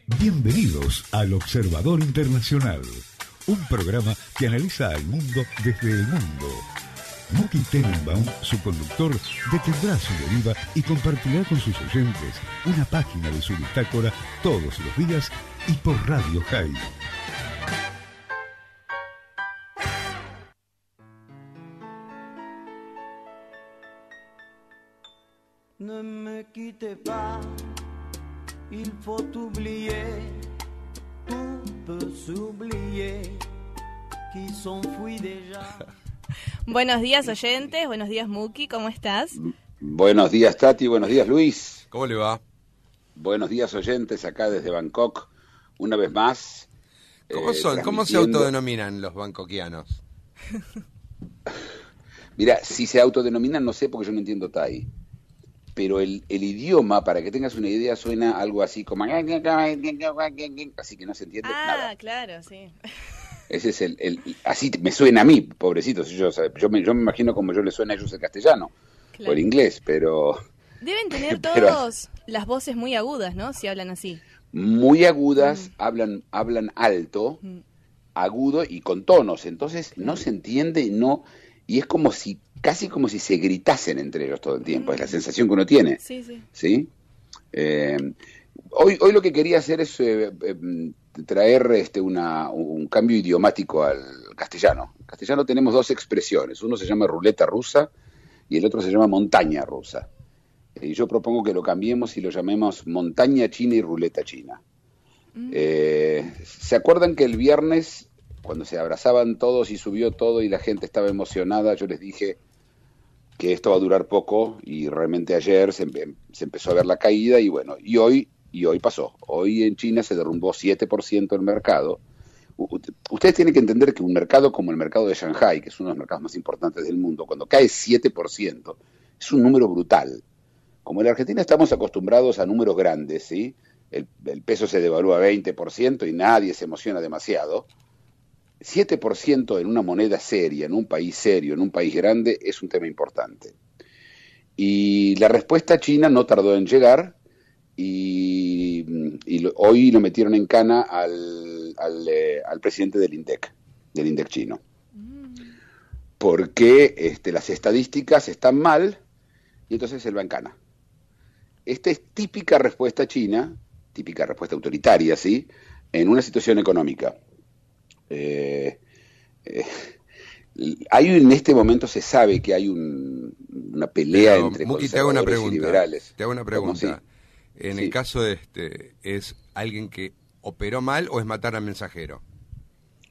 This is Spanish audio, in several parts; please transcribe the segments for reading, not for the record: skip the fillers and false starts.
Bienvenidos al Observador Internacional, un programa que analiza al mundo desde el mundo. Muki Tenenbaum, su conductor, detendrá su deriva y compartirá con sus oyentes una página de su bitácora todos los días y por Radio High. Ne me quittez pas, il faut oublier, tout peut s'oublier, qui s'enfuit déjà. Buenos días, oyentes, buenos días, Muki, ¿cómo estás? Buenos días, Tati, buenos días, Luis. ¿Cómo le va? Buenos días, oyentes, acá desde Bangkok, una vez más. ¿Cómo son? ¿Cómo se autodenominan los bangkokianos? Mira, si se autodenominan no sé porque yo no entiendo Thai. Pero el idioma, para que tengas una idea, suena algo así como... Así que no se entiende nada. Ah, claro, sí. Ese es así me suena a mí, pobrecitos. Yo me imagino como yo le suena a ellos el castellano, Claro. o el inglés, pero... Deben tener todos las voces muy agudas, ¿no? Si hablan así. Muy agudas, hablan alto, agudo y con tonos. Entonces no se entiende, y es como si... casi como si se gritasen entre ellos todo el tiempo, es la sensación que uno tiene. Sí. ¿Sí? Hoy lo que quería hacer es traer un cambio idiomático al castellano. En castellano tenemos dos expresiones, uno se llama ruleta rusa y el otro se llama montaña rusa. Y yo propongo que lo cambiemos y lo llamemos montaña china y ruleta china. ¿Se acuerdan que el viernes, cuando se abrazaban todos y subió todo y la gente estaba emocionada, yo les dije que esto va a durar poco y realmente ayer se empezó a ver la caída y bueno, y hoy pasó. Hoy en China se derrumbó 7% el mercado. Ustedes tienen que entender que un mercado como el mercado de Shanghai, que es uno de los mercados más importantes del mundo, cuando cae 7%, es un número brutal. Como en la Argentina estamos acostumbrados a números grandes, ¿sí? El peso se devalúa 20% y nadie se emociona demasiado. 7% en una moneda seria, en un país serio, en un país grande, es un tema importante. Y la respuesta china no tardó en llegar y hoy lo metieron en cana al presidente del INDEC chino. Porque las estadísticas están mal y entonces él va en cana. Esta es típica respuesta china, típica respuesta autoritaria, ¿sí? En una situación económica. Hay en este momento se sabe que hay una pelea entre Muki, conservadores y liberales. Te hago una pregunta. En Sí. el caso de ¿es alguien que operó mal o es matar al mensajero?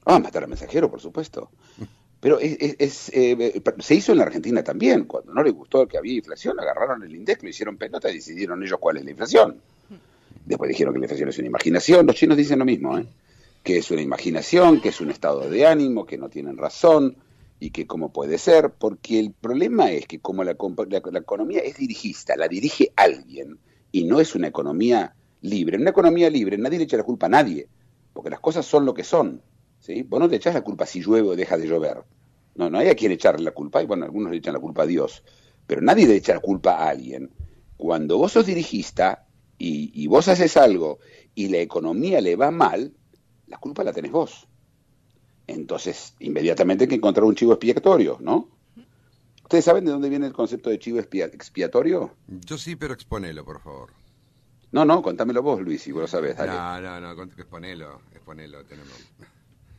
Matar al mensajero, por supuesto. Pero se hizo en la Argentina también. Cuando no les gustó que había inflación, agarraron el INDEC, lo hicieron pelota y decidieron ellos cuál es la inflación. Después dijeron que la inflación es una imaginación. Los chinos dicen lo mismo, que es una imaginación, que es un estado de ánimo, que no tienen razón y que cómo puede ser, porque el problema es que como la economía es dirigista, la dirige alguien y no es una economía libre. En una economía libre nadie le echa la culpa a nadie, porque las cosas son lo que son, ¿sí? Vos no te echás la culpa si llueve o deja de llover. No hay a quien echarle la culpa, y bueno, algunos le echan la culpa a Dios, pero nadie le echa la culpa a alguien. Cuando vos sos dirigista y vos haces algo y la economía le va mal, la culpa la tenés vos. Entonces, inmediatamente hay que encontrar un chivo expiatorio, ¿no? ¿Ustedes saben de dónde viene el concepto de chivo expiatorio? Yo sí, pero exponelo, por favor. No, contámelo vos, Luis, si vos lo sabés, dale. No, exponelo, tenemos.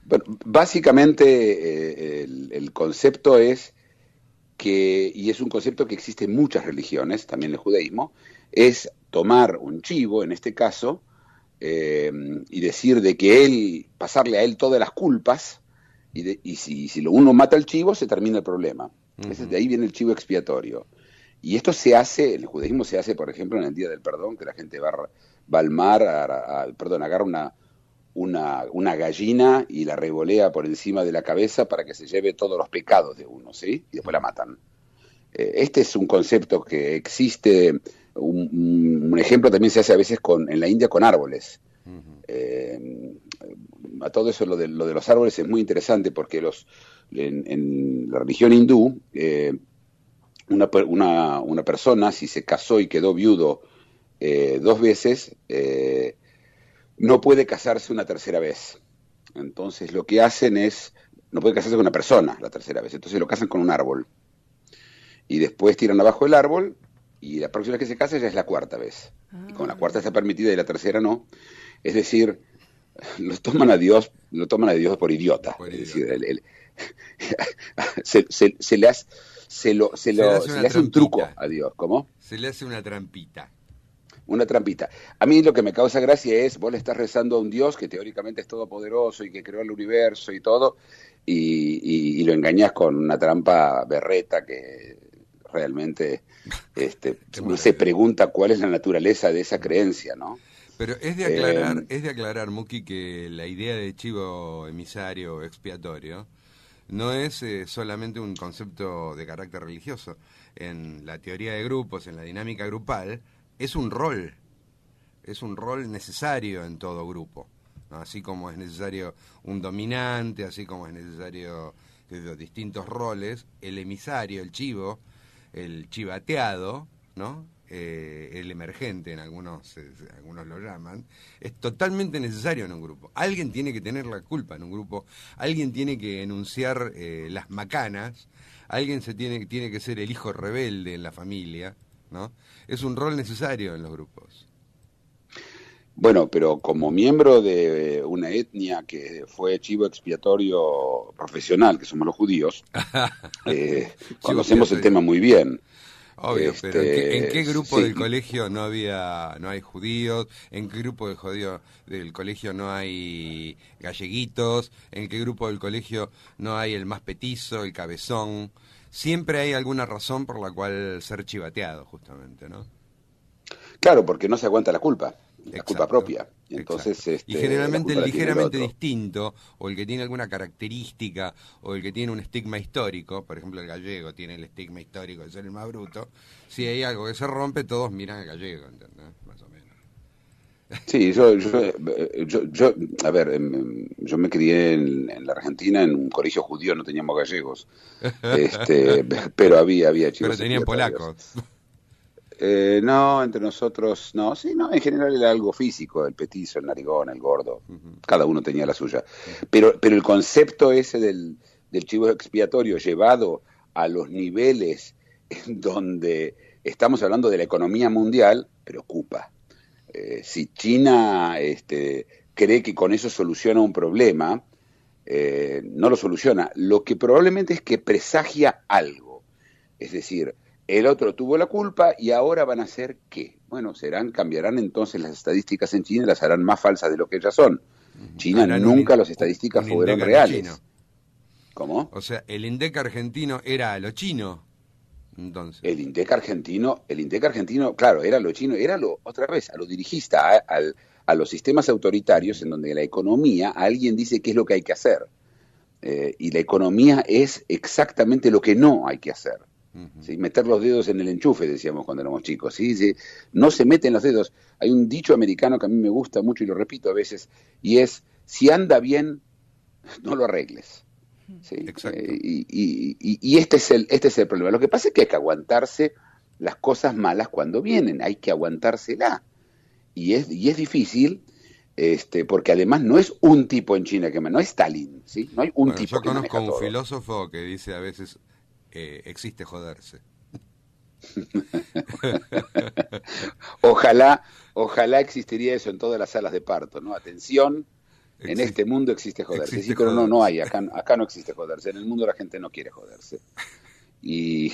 Bueno, básicamente el concepto es que, y es un concepto que existe en muchas religiones, también en el judaísmo, es tomar un chivo, en este caso, y decir de que pasarle a él todas las culpas, y si uno mata al chivo, se termina el problema. Entonces, de ahí viene el chivo expiatorio. Y esto se hace, en el judaísmo se hace, por ejemplo, en el Día del Perdón, que la gente va al mar, agarra una gallina y la revolea por encima de la cabeza para que se lleve todos los pecados de uno, ¿sí? Y después la matan. Este es un concepto que existe. Un ejemplo también se hace a veces en la India con árboles. A todo eso lo de los árboles es muy interesante porque en la religión hindú una persona si se casó y quedó viudo 2 veces no puede casarse una tercera vez. Entonces lo que hacen es, no puede casarse con una persona la tercera vez, entonces lo casan con un árbol. Y después tiran abajo el árbol y la próxima vez que se casa ya es la cuarta vez. Y con la cuarta está permitida y la tercera no. Es decir, lo toman a Dios por idiota. Es decir, se le hace un truco a Dios. ¿Cómo? Se le hace una trampita. Una trampita. A mí lo que me causa gracia es, vos le estás rezando a un Dios que teóricamente es todopoderoso y que creó el universo y todo, y lo engañás con una trampa berreta que realmente no se pregunta cuál es la naturaleza de esa creencia, ¿no? Pero es de aclarar, Muki, que la idea de chivo emisario expiatorio no es solamente un concepto de carácter religioso. En la teoría de grupos, en la dinámica grupal, es un rol necesario en todo grupo, ¿no? Así como es necesario un dominante, así como es necesario distintos roles, el emisario, el chivo, el chivateado, ¿no? El emergente, en algunos lo llaman, es totalmente necesario en un grupo. Alguien tiene que tener la culpa en un grupo, alguien tiene que enunciar las macanas, alguien tiene que ser el hijo rebelde en la familia, ¿no? Es un rol necesario en los grupos. Bueno, pero como miembro de una etnia que fue chivo expiatorio profesional, que somos los judíos, conocemos el tema muy bien. Obvio, pero ¿en qué grupo del colegio no hay judíos? ¿En qué grupo del colegio no hay galleguitos? ¿En qué grupo del colegio no hay el más petizo, el cabezón? Siempre hay alguna razón por la cual ser chivateado, justamente, ¿no? Claro, porque no se aguanta la culpa. La Exacto, culpa propia. Entonces, y generalmente el ligeramente distinto, o el que tiene alguna característica, o el que tiene un estigma histórico, por ejemplo el gallego tiene el estigma histórico de ser el más bruto, si hay algo que se rompe, todos miran al gallego, ¿entendés? Más o menos. Sí, a ver, yo me crié en la Argentina en un colegio judío, no teníamos gallegos, pero había chicos. Pero tenían polacos. No, entre nosotros, no, en general era algo físico, el petizo, el narigón, el gordo, cada uno tenía la suya. Pero el concepto ese del chivo expiatorio llevado a los niveles en donde estamos hablando de la economía mundial, preocupa. Si China cree que con eso soluciona un problema, no lo soluciona. Lo que probablemente es que presagia algo, es decir, el otro tuvo la culpa y ahora van a hacer ¿qué? Bueno, cambiarán entonces las estadísticas en China y las harán más falsas de lo que ellas son. China nunca las estadísticas fueron reales. ¿Cómo? O sea, el INDEC argentino era a lo chino, entonces. El INDEC argentino, claro, era lo chino, otra vez, a lo dirigista, a los sistemas autoritarios en donde la economía, alguien dice qué es lo que hay que hacer. Y la economía es exactamente lo que no hay que hacer. ¿Sí? Meter los dedos en el enchufe, decíamos cuando éramos chicos. ¿Sí? No se meten los dedos. Hay un dicho americano que a mí me gusta mucho y lo repito a veces, y es, si anda bien, no lo arregles. ¿Sí? Exacto. Y este es el problema. Lo que pasa es que hay que aguantarse las cosas malas cuando vienen, hay que aguantársela. Y es difícil, porque además no es un tipo en China que no es Stalin, ¿sí? No hay un tipo que maneja todo. Yo conozco un filósofo que dice a veces existe joderse. Ojalá existiría eso en todas las salas de parto, ¿no? Atención, en este mundo existe joderse. Sí, pero joderse. No hay, acá no existe joderse. En el mundo la gente no quiere joderse. Y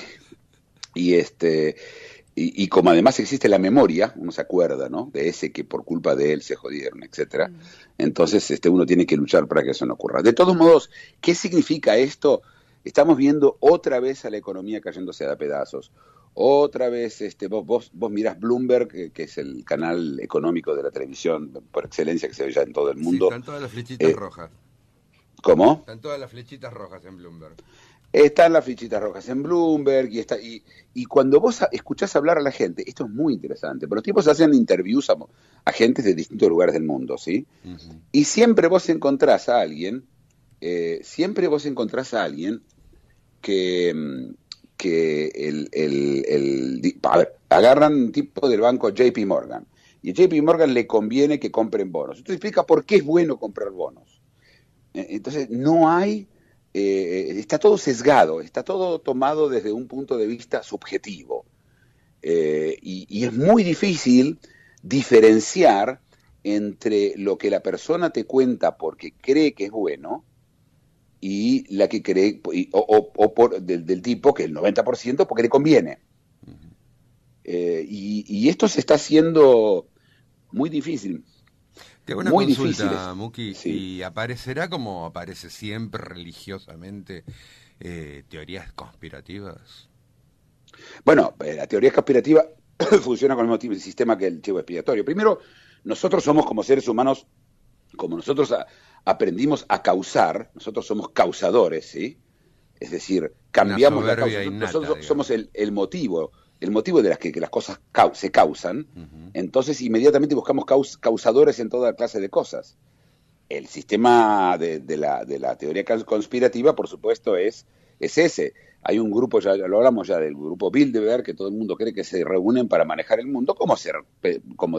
como además existe la memoria, uno se acuerda, ¿no? De ese que por culpa de él se jodieron, etcétera. Entonces, uno tiene que luchar para que eso no ocurra. De todos modos, ¿qué significa esto? Estamos viendo otra vez a la economía cayéndose a pedazos. Otra vez, vos mirás Bloomberg, que es el canal económico de la televisión por excelencia que se ve ya en todo el mundo. Sí, están todas las flechitas rojas. ¿Cómo? Están todas las flechitas rojas en Bloomberg. Están las flechitas rojas en Bloomberg y cuando vos escuchás hablar a la gente, esto es muy interesante, pero los tipos hacen interviews a gente de distintos lugares del mundo, ¿sí? Uh-huh. Y siempre vos encontrás a alguien que agarran un tipo del banco JP Morgan Y a JP Morgan le conviene que compren bonos. Esto explica por qué es bueno comprar bonos. Entonces, no hay, está todo sesgado, está todo tomado desde un punto de vista subjetivo. Y es muy difícil diferenciar entre lo que la persona te cuenta porque cree que es bueno y la que cree, o por, del tipo que el 90% porque le conviene. Y esto se está haciendo muy difícil. Te hago una Muy consulta, difíciles. Muki, Sí. y aparecerá como aparece siempre religiosamente teorías conspirativas. Bueno, la teoría conspirativa funciona con el mismo sistema que el chivo expiatorio. Primero, nosotros somos como seres humanos, como nosotros aprendimos a causar, nosotros somos causadores, ¿sí? Es decir, cambiamos la causa. Nosotros somos el motivo de las cosas se causan. Entonces, inmediatamente buscamos causadores en toda clase de cosas. El sistema de la teoría conspirativa, por supuesto, es ese. Hay un grupo, ya lo hablamos ya del grupo Bilderberg, que todo el mundo cree que se reúnen para manejar el mundo, como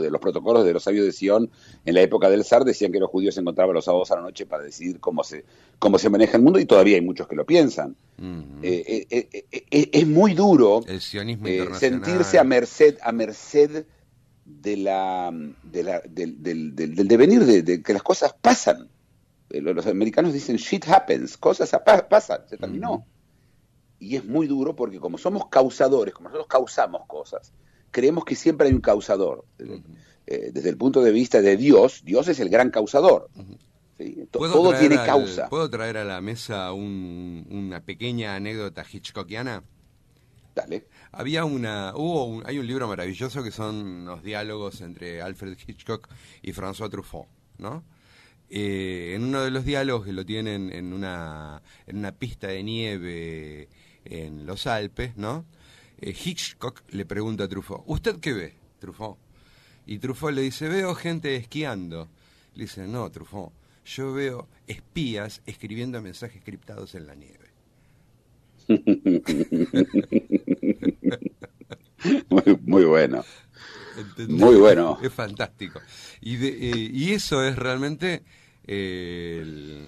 de los protocolos de los sabios de Sion en la época del zar, decían que los judíos se encontraban los sábados a la noche para decidir cómo se maneja el mundo, y todavía hay muchos que lo piensan. Es muy duro el sionismo internacional, sentirse a merced del devenir de que las cosas pasan. Los americanos dicen shit happens, cosas pasan, se terminó. Y es muy duro porque como somos causadores, como nosotros causamos cosas, creemos que siempre hay un causador. Desde el punto de vista de Dios, Dios es el gran causador. ¿Sí? Todo tiene causa. ¿Puedo traer a la mesa una pequeña anécdota hitchcockiana? Dale. Hay un libro maravilloso que son los diálogos entre Alfred Hitchcock y François Truffaut, ¿no? En uno de los diálogos, que lo tienen en una pista de nieve en los Alpes, ¿no? Hitchcock le pregunta a Truffaut, ¿usted qué ve, Truffaut? Y Truffaut le dice, veo gente esquiando. Le dice, no, Truffaut, yo veo espías escribiendo mensajes criptados en la nieve. Muy bueno. ¿Entendés? Muy bueno. Es fantástico. Y eso es realmente de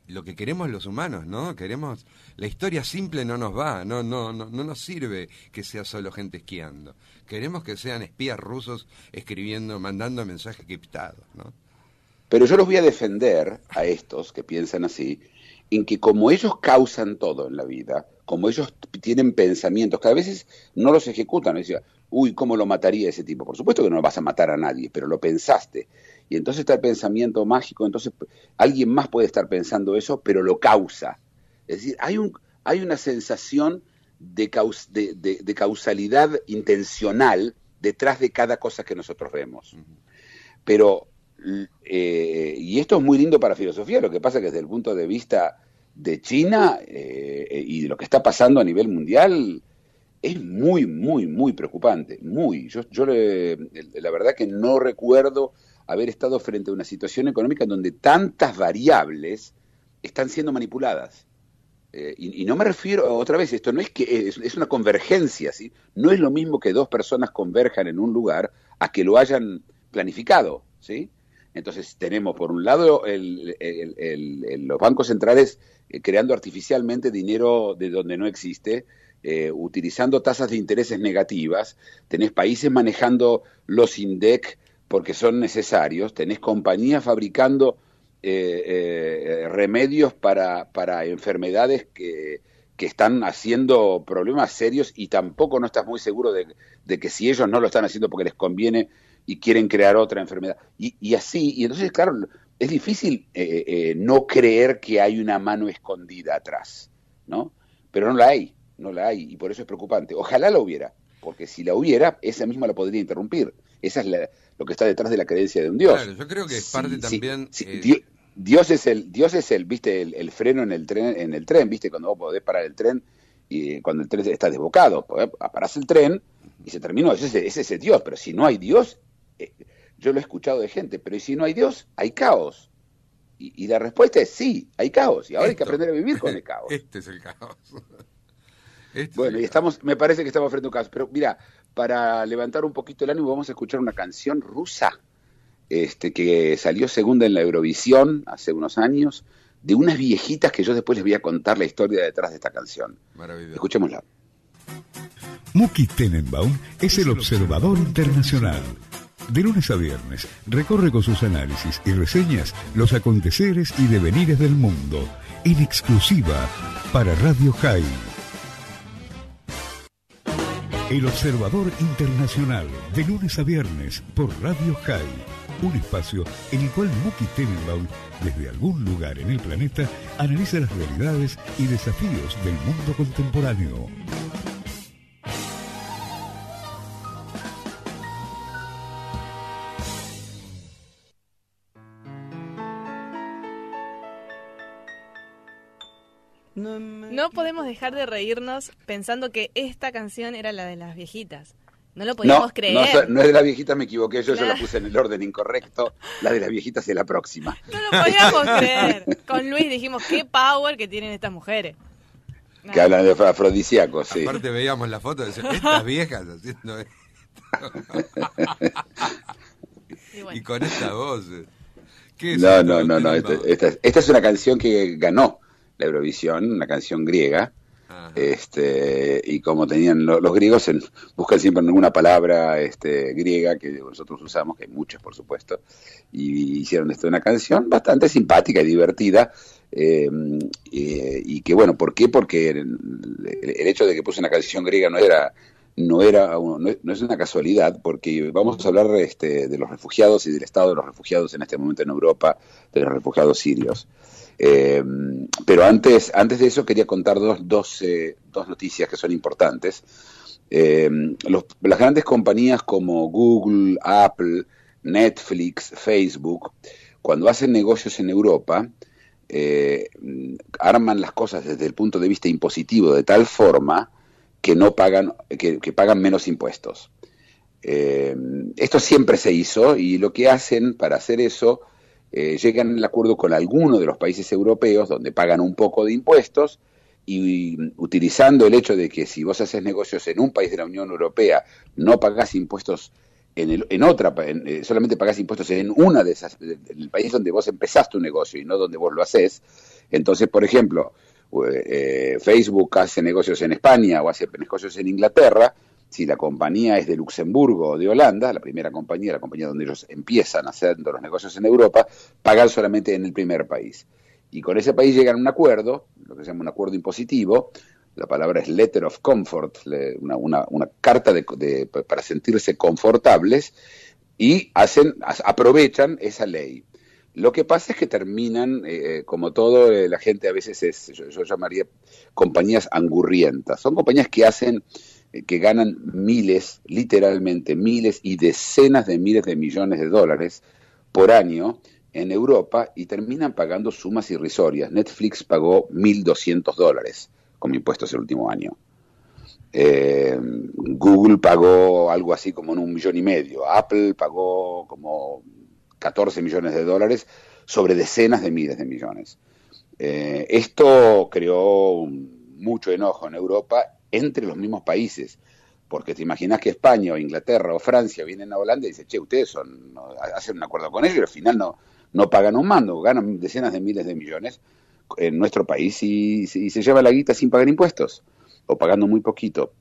lo que queremos los humanos, ¿no? Queremos la historia simple, no nos va, no nos sirve que sea solo gente esquiando. Queremos que sean espías rusos escribiendo, mandando mensajes criptados, ¿no? Pero yo los voy a defender a estos que piensan así, en que como ellos causan todo en la vida, como ellos tienen pensamientos que a veces no los ejecutan, decía, uy, ¿cómo lo mataría ese tipo? Por supuesto que no vas a matar a nadie, pero lo pensaste. Y entonces está el pensamiento mágico, entonces alguien más puede estar pensando eso, pero lo causa. Es decir, hay una sensación de causalidad intencional detrás de cada cosa que nosotros vemos. Pero, y esto es muy lindo para filosofía, lo que pasa es que desde el punto de vista de China y de lo que está pasando a nivel mundial, es muy, muy, muy preocupante. Yo la verdad que no recuerdo haber estado frente a una situación económica en donde tantas variables están siendo manipuladas. Y no me refiero, otra vez, esto no es que es una convergencia, ¿sí? No es lo mismo que dos personas converjan en un lugar a que lo hayan planificado, ¿sí? Entonces tenemos por un lado los bancos centrales creando artificialmente dinero de donde no existe, utilizando tasas de intereses negativas, tenés países manejando los INDEC porque son necesarios, tenés compañías fabricando remedios para enfermedades que están haciendo problemas serios y tampoco no estás muy seguro de que si ellos no lo están haciendo porque les conviene y quieren crear otra enfermedad. Y así, y entonces, claro, es difícil no creer que hay una mano escondida atrás, ¿no? Pero no la hay, y por eso es preocupante. Ojalá la hubiera, porque si la hubiera, esa misma la podría interrumpir. Esa es lo que está detrás de la creencia de un Dios. Claro, yo creo que es parte también... Dios es el, viste, el freno en el tren, viste, cuando vos podés parar el tren y cuando el tren está desbocado, parás el tren y se terminó. Ese es el Dios, pero si no hay Dios, yo lo he escuchado de gente, pero si no hay Dios, hay caos. Y la respuesta es sí, hay caos, y ahora hay que aprender a vivir con el caos. Este es el caos. Bueno, y me parece que estamos frente a un caos, pero mira, para levantar un poquito el ánimo, vamos a escuchar una canción rusa, que salió segunda en la Eurovisión hace unos años, de unas viejitas que yo después les voy a contar la historia detrás de esta canción. Maravilloso. Escuchémosla. Muki Tenenbaum es el observador internacional. De lunes a viernes, recorre con sus análisis y reseñas los aconteceres y devenires del mundo, en exclusiva para Radio High. El Observador Internacional, de lunes a viernes, por Radio High. Un espacio en el cual Muki Tenenbaum, desde algún lugar en el planeta, analiza las realidades y desafíos del mundo contemporáneo. No podemos dejar de reírnos pensando que esta canción era la de las viejitas. No lo podíamos creer. No es de las viejitas, me equivoqué, yo la puse en el orden incorrecto. La de las viejitas es la próxima. No lo podíamos creer. Con Luis dijimos, qué power que tienen estas mujeres. Que hablan de afrodisíacos, sí. Aparte veíamos la foto y decíamos, estas viejas haciendo esto. Y con esta voz. ¿Qué es No. Esta es una canción que ganó la Eurovisión, una canción griega. Y como tenían los griegos, buscan siempre alguna palabra griega que nosotros usamos, que hay muchas por supuesto, y hicieron una canción bastante simpática y divertida, y que bueno, ¿por qué? Porque el hecho de que puse una canción griega no es una casualidad, porque vamos a hablar de los refugiados y del estado de los refugiados en este momento en Europa, de los refugiados sirios. Pero antes de eso quería contar dos noticias que son importantes. Las grandes compañías como Google, Apple, Netflix, Facebook, cuando hacen negocios en Europa, arman las cosas desde el punto de vista impositivo de tal forma que no pagan, que pagan menos impuestos. Esto siempre se hizo, y lo que hacen para hacer eso, llegan al acuerdo con alguno de los países europeos donde pagan un poco de impuestos, y utilizando el hecho de que si vos haces negocios en un país de la Unión Europea no pagás impuestos en otra, solamente pagás impuestos en una de esas, el país donde vos empezás tu negocio y no donde vos lo haces. Entonces, por ejemplo, Facebook hace negocios en España o hace negocios en Inglaterra. Si la compañía es de Luxemburgo o de Holanda, la primera compañía, la compañía donde ellos empiezan a hacer los negocios en Europa, pagan solamente en el primer país. Y con ese país llegan a un acuerdo, lo que se llama un acuerdo impositivo. La palabra es letter of comfort, una carta para sentirse confortables, y aprovechan esa ley. Lo que pasa es que terminan, como todo, la gente a veces yo llamaría compañías angurrientas. Son compañías que ganan miles, literalmente miles y decenas de miles de millones de dólares por año en Europa, y terminan pagando sumas irrisorias. Netflix pagó $1.200 como impuestos el último año. Google pagó algo así como en $1,5 millones. Apple pagó como $14 millones sobre decenas de miles de millones. Esto creó mucho enojo en Europa entre los mismos países, porque te imaginas que España o Inglaterra o Francia vienen a Holanda y dicen, che, ustedes hacen un acuerdo con ellos y al final no pagan un mando, ganan decenas de miles de millones en nuestro país y se lleva la guita sin pagar impuestos o pagando muy poquito.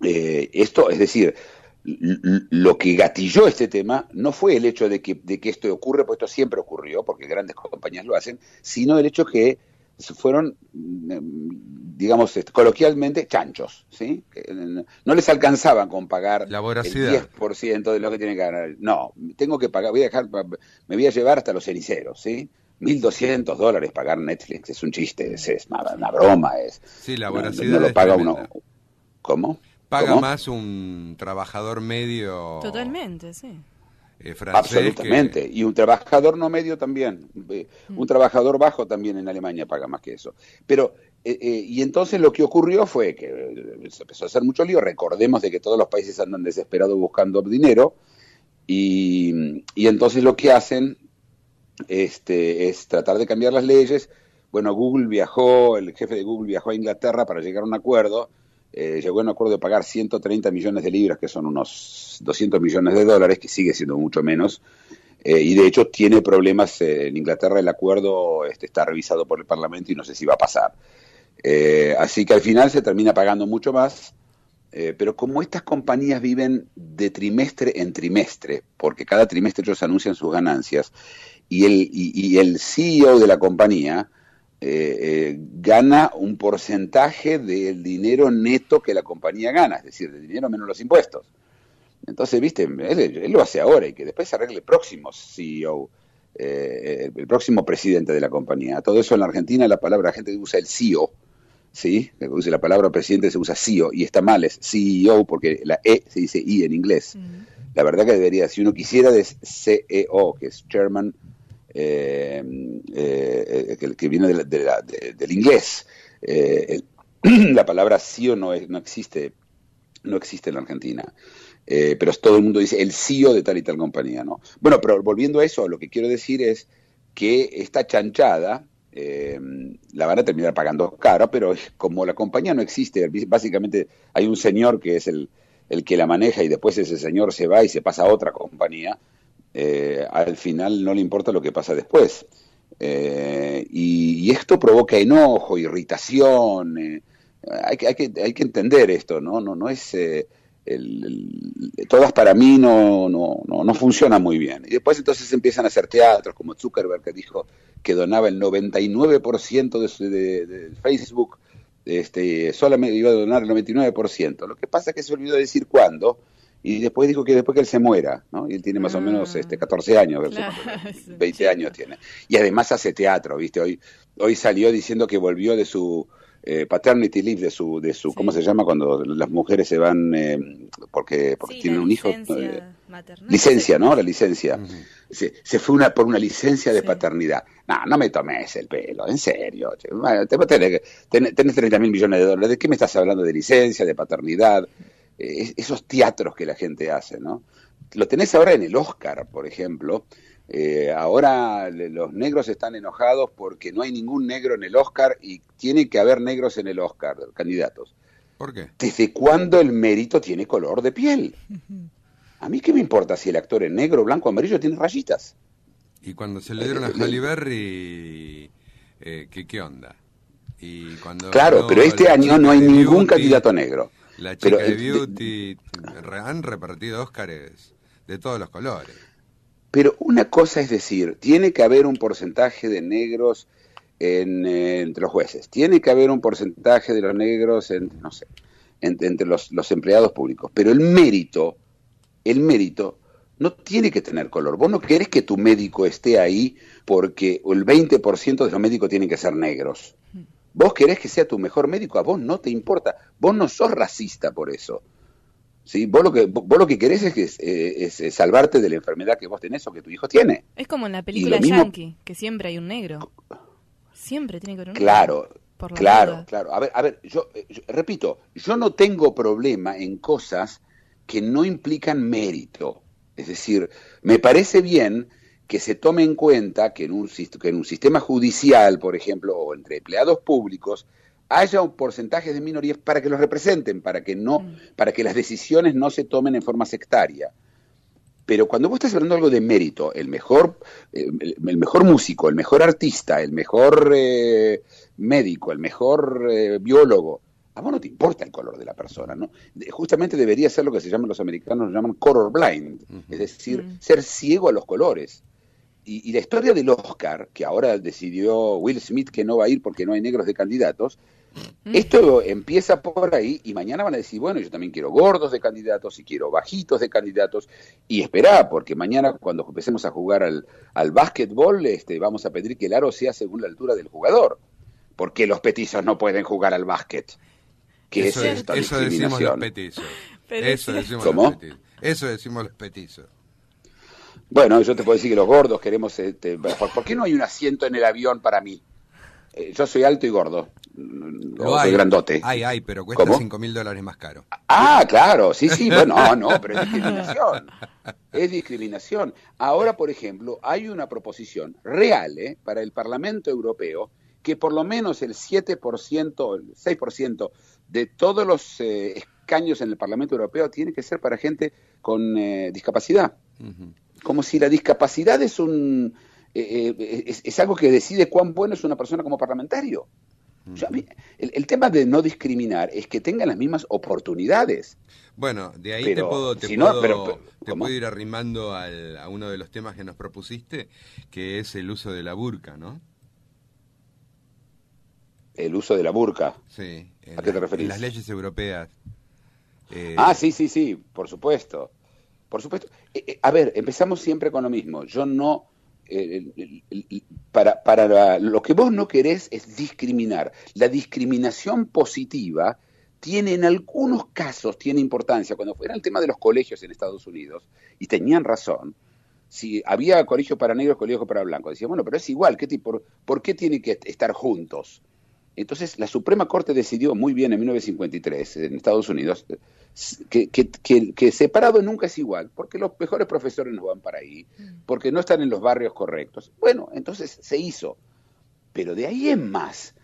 Esto, es decir, lo que gatilló este tema no fue el hecho de que esto ocurre, porque esto siempre ocurrió, porque grandes compañías lo hacen, sino el hecho que fueron, digamos, coloquialmente, chanchos, ¿sí? Que no les alcanzaban con pagar la el voracidad. 10% de lo que tienen que ganar. No, tengo que pagar, me voy a llevar hasta los ceniceros, ¿sí? $1.200 pagar Netflix es un chiste, es una broma, Sí, la voracidad no lo es paga tremenda. uno. ¿Cómo? Paga ¿Cómo? más un trabajador medio Totalmente, sí. francés. Absolutamente. Y un trabajador no medio también. Un trabajador bajo también en Alemania paga más que eso. Pero, y entonces lo que ocurrió fue que se empezó a hacer mucho lío. Recordemos de que todos los países andan desesperados buscando dinero. Y entonces lo que hacen es tratar de cambiar las leyes. Bueno, el jefe de Google viajó a Inglaterra para llegar a un acuerdo. llegó a un acuerdo de pagar 130 millones de libras, que son unos 200 millones de dólares, que sigue siendo mucho menos, y de hecho tiene problemas en Inglaterra. El acuerdo está revisado por el Parlamento y no sé si va a pasar. Así que al final se termina pagando mucho más, pero como estas compañías viven de trimestre en trimestre, porque cada trimestre ellos anuncian sus ganancias, y el CEO de la compañía gana un porcentaje del dinero neto que la compañía gana, es decir, del dinero menos los impuestos. Entonces, viste, él lo hace ahora y que después se arregle el próximo CEO, el próximo presidente de la compañía. Todo eso en la Argentina, la gente usa el CEO, ¿sí? Usa la palabra presidente, se usa CEO, y está mal, es CEO, porque la E se dice I en inglés. La verdad que debería, si uno quisiera, de CEO, que es Chairman, que viene del inglés. La palabra CEO no existe en la Argentina. Pero todo el mundo dice el CEO de tal y tal compañía, ¿no? Bueno, pero volviendo a eso, lo que quiero decir es que esta chanchada la van a terminar pagando caro, pero como la compañía no existe, básicamente hay un señor que es el que la maneja y después ese señor se va y se pasa a otra compañía, al final no le importa lo que pasa después. Y esto provoca enojo, irritación. Hay que entender esto, ¿no? No es... todas para mí no funciona muy bien. Y después entonces empiezan a hacer teatros, como Zuckerberg, que dijo que donaba el 99% de Facebook, solamente iba a donar el 99%. Lo que pasa es que se olvidó de decir cuándo, y después dijo que después que él se muera, ¿no? Y él tiene más o menos 14 años, claro, 20 años tiene. Y además hace teatro, ¿viste? Hoy salió diciendo que volvió de su... paternity leave, de su sí. ¿Cómo se llama cuando las mujeres se van porque sí, tienen un hijo? Licencia, ¿no? La licencia. Se fue por una licencia de paternidad. No me tomes el pelo, en serio. Tenés 30.000 millones de dólares. ¿De qué me estás hablando de licencia, de paternidad? Esos teatros que la gente hace, ¿no? Lo tenés ahora en el Oscar, por ejemplo. Ahora los negros están enojados porque no hay ningún negro en el Oscar y tiene que haber negros en el Oscar, candidatos. ¿Por qué? ¿Desde cuándo el mérito tiene color de piel? A mí qué me importa si el actor es negro, blanco, amarillo, tiene rayitas. Y cuando se le dieron a Halle Berry, ¿qué onda? Y cuando claro, pero este año no hay ningún candidato negro. La chica de Beauty han repartido Óscares de todos los colores. Pero una cosa es decir, tiene que haber un porcentaje de negros entre los jueces, tiene que haber un porcentaje de los negros entre los empleados públicos, pero el mérito no tiene que tener color. Vos no querés que tu médico esté ahí porque el 20% de los médicos tienen que ser negros. Vos querés que sea tu mejor médico, a vos no te importa, vos no sos racista por eso. ¿Sí? Vos lo que querés es salvarte de la enfermedad que vos tenés o que tu hijo tiene. Es como en la película Yankee, que siempre hay un negro. Siempre tiene que haber un negro. Claro. A ver, yo repito, yo no tengo problema en cosas que no implican mérito. Es decir, me parece bien que se tome en cuenta que en un sistema judicial, por ejemplo, o entre empleados públicos, haya un porcentaje de minorías para que los representen, para que las decisiones no se tomen en forma sectaria. Pero cuando vos estás hablando de algo de mérito, el mejor músico, el mejor artista, el mejor médico, el mejor biólogo, a vos no te importa el color de la persona, ¿no? Justamente debería ser lo que los americanos llaman color blind, es decir, ser ciego a los colores. Y la historia del Oscar, que ahora decidió Will Smith que no va a ir porque no hay negros de candidatos, esto empieza por ahí y mañana van a decir, bueno, yo también quiero gordos de candidatos y quiero bajitos de candidatos, y esperá, porque mañana cuando empecemos a jugar al básquetbol, vamos a pedir que el aro sea según la altura del jugador, porque los petizos no pueden jugar al básquet. ¿Qué es esta discriminación? Eso decimos ¿Cómo? los petizos. Eso decimos los petizos. Bueno, yo te puedo decir que los gordos queremos... ¿Por qué no hay un asiento en el avión para mí? Yo soy alto y gordo. Soy grandote. Hay, pero cuesta $5.000 más caro. Ah, claro, sí, bueno, no, pero es discriminación. Es discriminación. Ahora, por ejemplo, hay una proposición real para el Parlamento Europeo que por lo menos el 7%, el 6% de todos los escaños en el Parlamento Europeo tiene que ser para gente con discapacidad. Uh-huh. Como si la discapacidad es es algo que decide cuán bueno es una persona como parlamentario. O sea, el tema de no discriminar es que tengan las mismas oportunidades. Bueno, de ahí pero, te puedo ir arrimando a uno de los temas que nos propusiste, que es el uso de la burka, ¿no? El uso de la burka. Sí. ¿A qué te referís? En las leyes europeas. Sí, por supuesto. Por supuesto. A ver, empezamos siempre con lo mismo. Yo no... lo que vos no querés es discriminar. La discriminación positiva tiene en algunos casos, tiene importancia. Cuando fuera el tema de los colegios en Estados Unidos, y tenían razón, si había colegio para negros, colegio para blancos, decían, bueno, pero es igual, ¿por qué tienen que estar juntos? Entonces la Suprema Corte decidió muy bien en 1953 en Estados Unidos que separado nunca es igual, porque los mejores profesores no van para ahí, porque no están en los barrios correctos. Bueno, entonces se hizo, pero de ahí en más,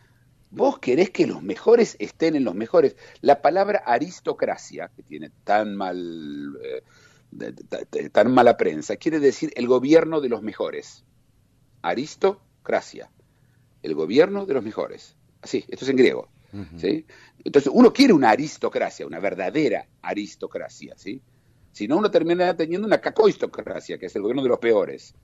vos querés que los mejores estén en los mejores. La palabra aristocracia, que tiene tan mala prensa, quiere decir el gobierno de los mejores. Aristocracia, el gobierno de los mejores. Así, esto es en griego. Uh-huh. ¿Sí? Entonces, uno quiere una aristocracia, una verdadera aristocracia, ¿sí? Si no, uno termina teniendo una cacoistocracia, que es el gobierno de los peores.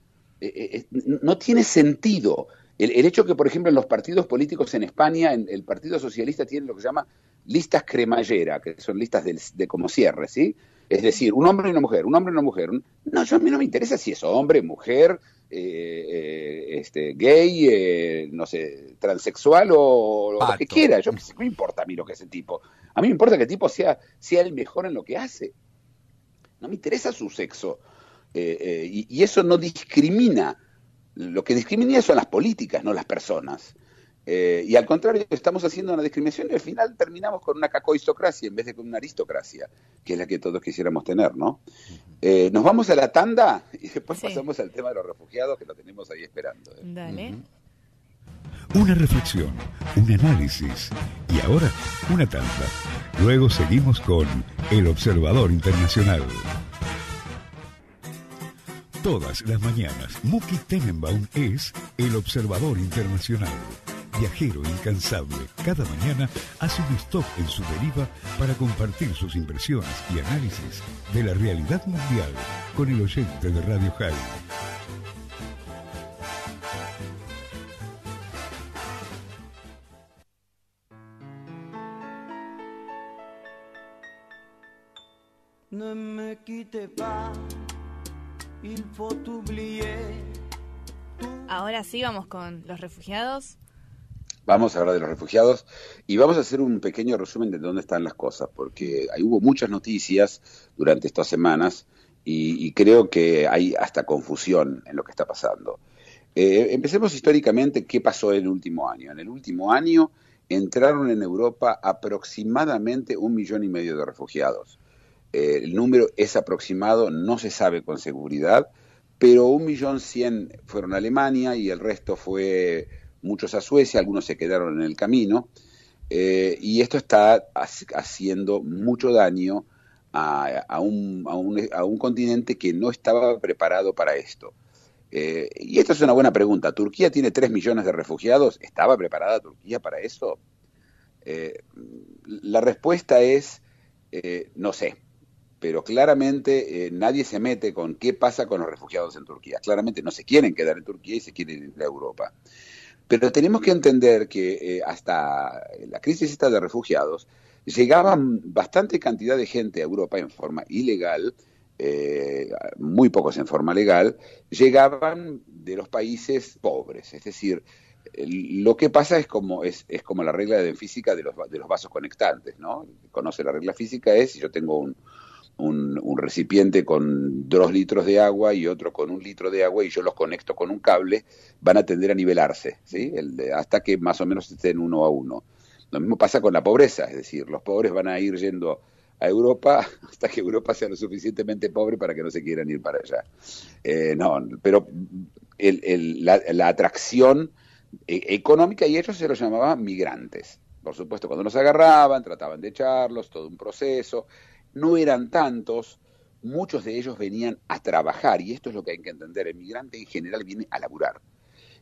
No tiene sentido. El hecho que, por ejemplo, en los partidos políticos en España, el Partido Socialista tiene lo que se llama listas cremallera, que son listas de como cierre, ¿sí? Es decir, un hombre y una mujer, un hombre y una mujer. No, a mí no me interesa si es hombre, mujer, gay, no sé, transexual o lo que quiera. No me importa a mí lo que es el tipo. A mí me importa que el tipo sea el mejor en lo que hace. No me interesa su sexo. Y eso no discrimina. Lo que discrimina son las políticas, no las personas. Y al contrario, estamos haciendo una discriminación y al final terminamos con una cacoistocracia en vez de con una aristocracia, que es la que todos quisiéramos tener, ¿no? Nos vamos a la tanda y después pasamos al tema de los refugiados, que lo tenemos ahí esperando. Dale. Una reflexión, un análisis y ahora una tanda. Luego seguimos con El Observador Internacional. Todas las mañanas, Muki Tenenbaum es El Observador Internacional. Viajero incansable, cada mañana hace un stop en su deriva para compartir sus impresiones y análisis de la realidad mundial con el oyente de Radio High. Ne me quitte pas, il faut oublier. Ahora sí vamos con los refugiados. Vamos a hablar de los refugiados y vamos a hacer un pequeño resumen de dónde están las cosas, porque hubo muchas noticias durante estas semanas y creo que hay hasta confusión en lo que está pasando. Empecemos históricamente, ¿qué pasó en el último año? En el último año entraron en Europa aproximadamente 1,5 millones de refugiados. El número es aproximado, no se sabe con seguridad, pero 1.100.000 fueron a Alemania y el resto fue... muchos a Suecia, algunos se quedaron en el camino, y esto está haciendo mucho daño a un continente que no estaba preparado para esto. Y esta es una buena pregunta. ¿Turquía tiene 3 millones de refugiados? ¿Estaba preparada Turquía para eso? La respuesta es no sé, pero claramente nadie se mete con qué pasa con los refugiados en Turquía. Claramente no se quieren quedar en Turquía y se quieren ir a Europa. Pero tenemos que entender que hasta la crisis esta de refugiados, llegaban bastante cantidad de gente a Europa en forma ilegal, muy pocos en forma legal, llegaban de los países pobres. Es decir, lo que pasa es como la regla de física de los vasos conectantes, ¿no? Conoce la regla física, si yo tengo un recipiente con 2 litros de agua y otro con 1 litro de agua y yo los conecto con un cable, van a tender a nivelarse, ¿sí? Hasta que más o menos estén 1 a 1. Lo mismo pasa con la pobreza, es decir, los pobres van a ir yendo a Europa hasta que Europa sea lo suficientemente pobre para que no se quieran ir para allá. Pero la atracción económica, y ellos se los llamaban migrantes. Por supuesto, cuando los agarraban, trataban de echarlos, todo un proceso. No eran tantos, muchos de ellos venían a trabajar, y esto es lo que hay que entender, el migrante en general viene a laburar.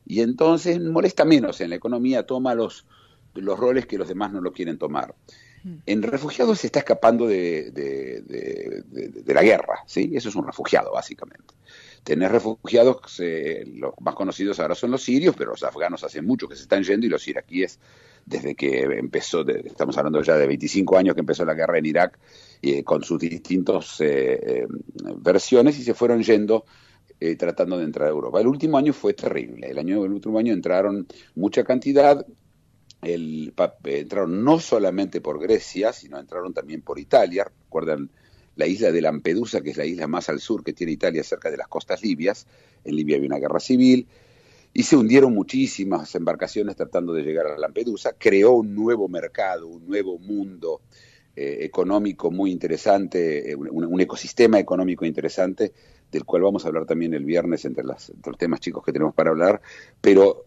Y entonces molesta menos en la economía, toma los roles que los demás no lo quieren tomar. En refugiados se está escapando de la guerra, ¿sí? Eso es un refugiado, básicamente. Tenés refugiados, los más conocidos ahora son los sirios, pero los afganos hace mucho que se están yendo, y los iraquíes, desde que empezó, estamos hablando ya de 25 años que empezó la guerra en Irak, con sus distintas versiones, y se fueron yendo tratando de entrar a Europa. El último año fue terrible. El último año entraron mucha cantidad. Entraron no solamente por Grecia, sino entraron también por Italia. Recuerdan la isla de Lampedusa, que es la isla más al sur que tiene Italia, cerca de las costas libias. En Libia había una guerra civil, y se hundieron muchísimas embarcaciones tratando de llegar a Lampedusa. Creó un nuevo mercado, un nuevo mundo económico muy interesante, un ecosistema económico interesante, del cual vamos a hablar también el viernes entre los temas chicos que tenemos para hablar. Pero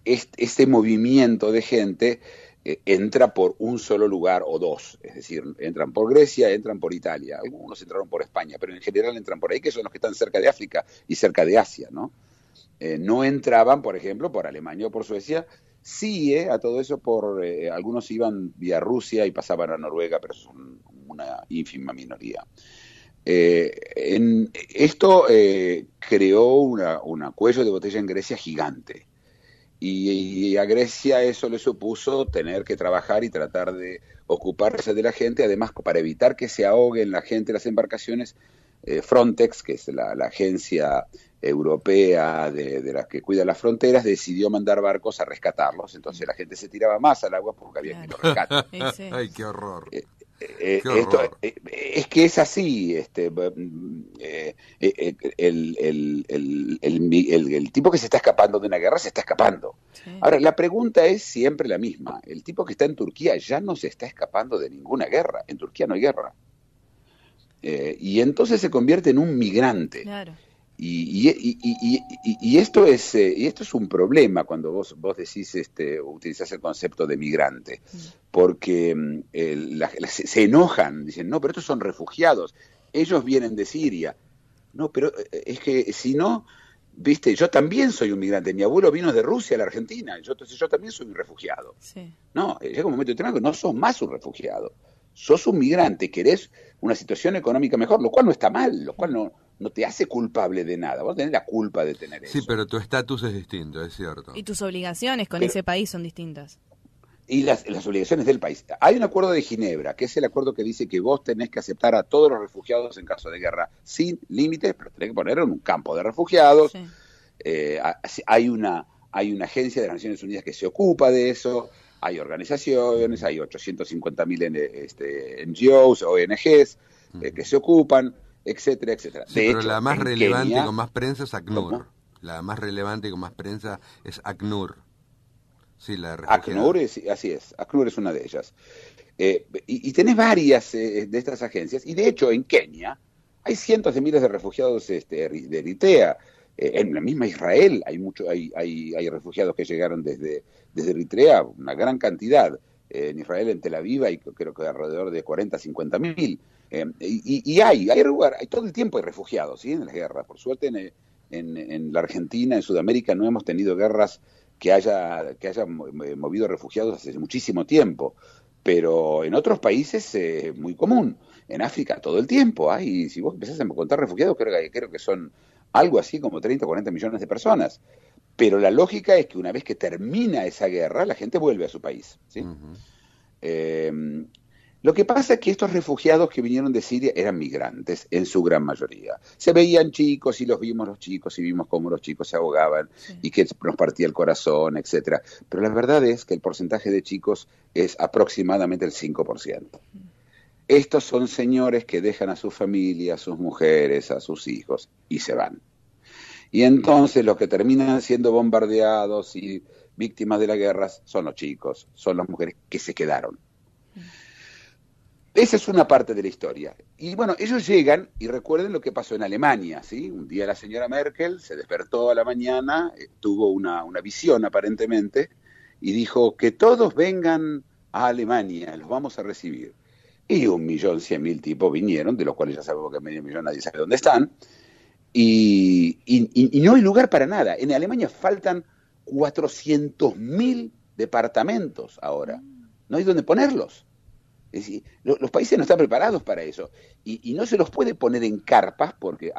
este movimiento de gente entra por un solo lugar o dos, es decir, entran por Grecia, entran por Italia, algunos entraron por España, pero en general entran por ahí, que son los que están cerca de África y cerca de Asia, ¿no? No entraban, por ejemplo, por Alemania o por Suecia. Sí, a todo eso algunos iban vía Rusia y pasaban a Noruega, pero son una ínfima minoría. Esto creó una cuello de botella en Grecia gigante. Y a Grecia eso le supuso tener que trabajar y tratar de ocuparse de la gente, además para evitar que se ahoguen la gente en las embarcaciones. Frontex, que es la agencia europea de la que cuida las fronteras, decidió mandar barcos a rescatarlos. Entonces la gente se tiraba más al agua porque había que lo rescatar. Ay, qué horror. Es que es así. El tipo que se está escapando de una guerra se está escapando. Sí. Ahora, la pregunta es siempre la misma. El tipo que está en Turquía ya no se está escapando de ninguna guerra. En Turquía no hay guerra. Y entonces se convierte en un migrante. Claro. Y esto es un problema cuando vos decís, utilizás el concepto de migrante, porque se enojan, dicen, no, pero estos son refugiados, ellos vienen de Siria. No, pero es que si no, viste, yo también soy un migrante, mi abuelo vino de Rusia a la Argentina, entonces yo también soy un refugiado. Sí. No, llega un momento determinado que no sos más un refugiado, sos un migrante, querés una situación económica mejor, lo cual no está mal, lo cual no te hace culpable de nada. Vos tenés la culpa de tener eso. Sí, pero tu estatus es distinto, es cierto. Y tus obligaciones con ese país son distintas. Y las obligaciones del país. Hay un acuerdo de Ginebra, que es el acuerdo que dice que vos tenés que aceptar a todos los refugiados en caso de guerra, sin límites, pero tenés que ponerlo en un campo de refugiados. Sí. Hay una agencia de las Naciones Unidas que se ocupa de eso. Hay organizaciones, hay 850.000 NGOs, ONGs, que se ocupan, etcétera, etcétera. Sí, pero la más relevante Kenia, con más prensa es ACNUR. ¿Cómo? La más relevante con más prensa es ACNUR. Sí, la ACNUR, así es. ACNUR es una de ellas. Y tenés varias de estas agencias. Y de hecho, en Kenia hay cientos de miles de refugiados de Eritrea. En la misma Israel hay refugiados que llegaron desde Eritrea, una gran cantidad. En Israel, en Tel Aviv, hay creo que alrededor de 40-50.000. Y hay todo el tiempo hay refugiados, ¿sí? En las guerras. Por suerte en la Argentina, en Sudamérica, no hemos tenido guerras que hayan movido refugiados hace muchísimo tiempo. Pero en otros países es muy común. En África todo el tiempo hay. Si vos empezás a contar refugiados, creo que son algo así como 30 o 40 millones de personas. Pero la lógica es que una vez que termina esa guerra, la gente vuelve a su país, ¿sí? Uh-huh. Lo que pasa es que estos refugiados que vinieron de Siria eran migrantes, en su gran mayoría. Se veían chicos y los chicos y vimos cómo los chicos se ahogaban, sí, y que nos partía el corazón, etcétera. Pero la verdad es que el porcentaje de chicos es aproximadamente el 5%. Estos son señores que dejan a su familia, a sus mujeres, a sus hijos y se van. Y entonces los que terminan siendo bombardeados y víctimas de la guerra son los chicos, son las mujeres que se quedaron. Esa es una parte de la historia. Y bueno, ellos llegan y recuerden lo que pasó en Alemania, ¿sí? Un día la señora Merkel se despertó a la mañana, tuvo una visión aparentemente, y dijo que todos vengan a Alemania, los vamos a recibir. Y 1.100.000 tipos vinieron, de los cuales ya sabemos que medio millón nadie sabe dónde están, y no hay lugar para nada. En Alemania faltan 400.000 departamentos ahora. No hay dónde ponerlos. Es decir, los países no están preparados para eso. Y no se los puede poner en carpas porque,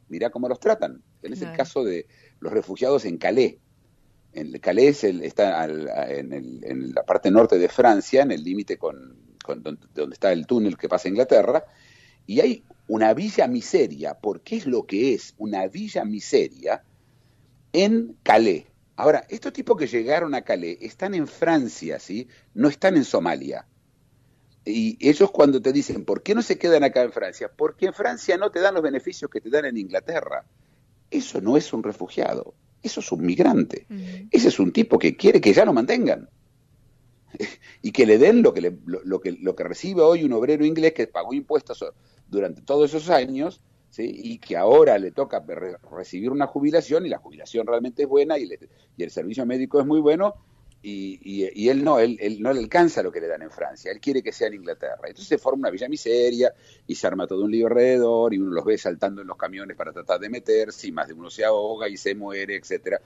mirá cómo los tratan. Es el caso de los refugiados en Calais. Calais está en la parte norte de Francia, en el límite con donde está el túnel que pasa a Inglaterra, y hay una villa miseria, porque es lo que es, una villa miseria en Calais. Ahora, estos tipos que llegaron a Calais están en Francia, ¿sí? No están en Somalia. Y ellos cuando te dicen, ¿por qué no se quedan acá en Francia? Porque en Francia no te dan los beneficios que te dan en Inglaterra. Eso no es un refugiado, eso es un migrante. Ese es un tipo que quiere que ya lo mantengan. Y que le den lo que recibe hoy un obrero inglés que pagó impuestos durante todos esos años, ¿sí? Y que ahora le toca recibir una jubilación, y la jubilación realmente es buena, y el servicio médico es muy bueno, y él no le alcanza lo que le dan en Francia, él quiere que sea en Inglaterra. Entonces se forma una villa miseria y se arma todo un lío alrededor, y uno los ve saltando en los camiones para tratar de meterse, y más de uno se ahoga y se muere, etcétera.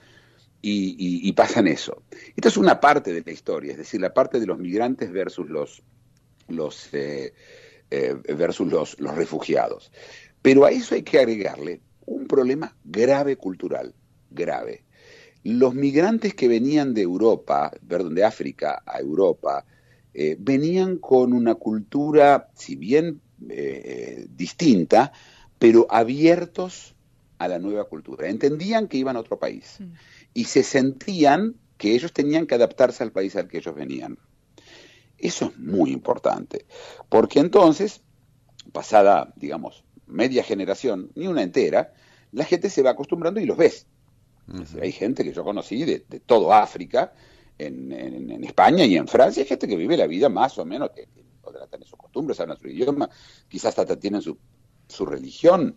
Y pasan eso. Esta es una parte de la historia, es decir, la parte de los migrantes versus los refugiados. Pero a eso hay que agregarle un problema grave cultural, grave. Los migrantes que venían de África a Europa, venían con una cultura, si bien distinta, pero abiertos a la nueva cultura. Entendían que iban a otro país y se sentían que ellos tenían que adaptarse al país al que ellos venían. Eso es muy importante, porque entonces, pasada, digamos, media generación, ni una entera, la gente se va acostumbrando y los ves. Hay gente que yo conocí de todo África, en España y en Francia, hay gente que vive la vida más o menos, que podrá tener sus costumbres, hablan su idioma, quizás hasta tienen su religión,